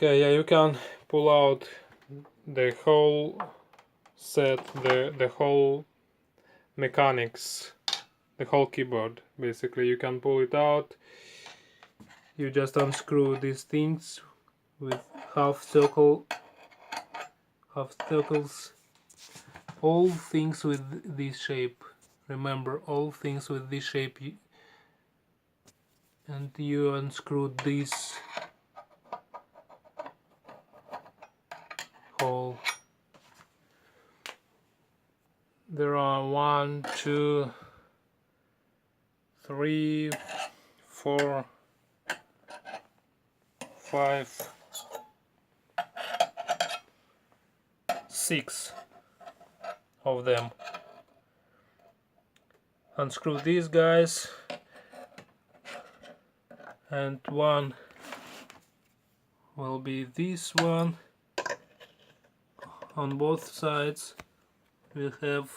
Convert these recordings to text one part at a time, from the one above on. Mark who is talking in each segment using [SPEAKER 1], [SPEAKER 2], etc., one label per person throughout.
[SPEAKER 1] Okay, yeah, you can pull out the whole set, the whole mechanics, the whole keyboard. Basically, you can pull it out. You just unscrew these things with half circles, all things with this shape. Remember, all things with this shape. And you unscrew this hole. There are 1, 2, 3, 4, 5, 6 of them. Unscrew these guys, and one will be this one. On both sides we have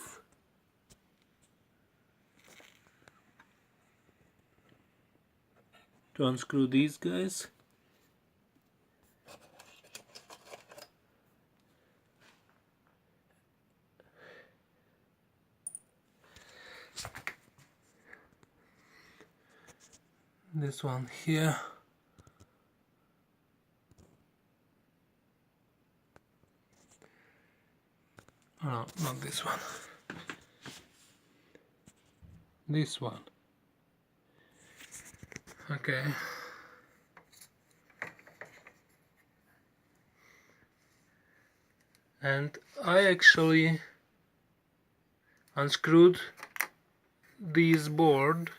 [SPEAKER 1] to unscrew these guys. This one here. Oh, no, not this one. This one. Okay. And I actually unscrewed this board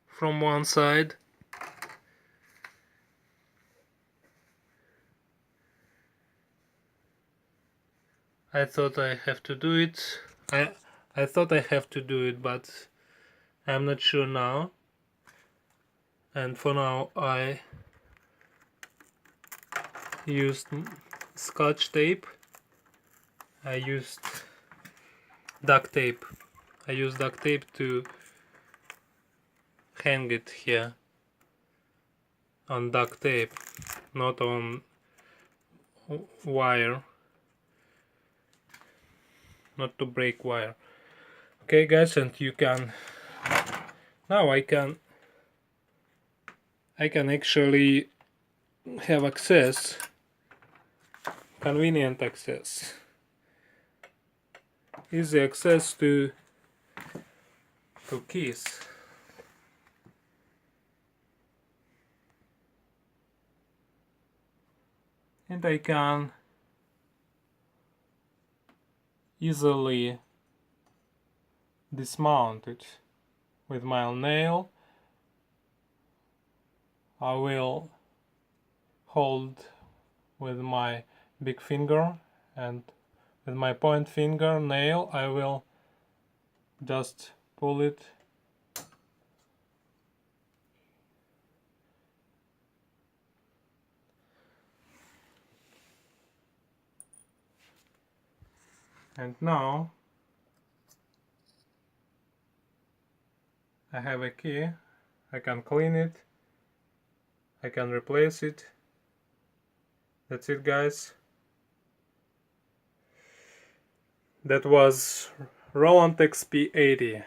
[SPEAKER 1] from one side. I thought I have to do it. I thought I have to do it, but I'm not sure now. And for now I used Scotch tape. I used duct tape. I used duct tape to hang it here on duct tape, not on wire, not to break wire. Okay guys, and you can now I can actually have access, convenient access, easy access to keys. And I can easily dismount it with my nail. I will hold with my big finger, and with my point finger nail I will just pull it and now I have a key. I can clean it, I can replace it. That's it guys. That was Roland XP80.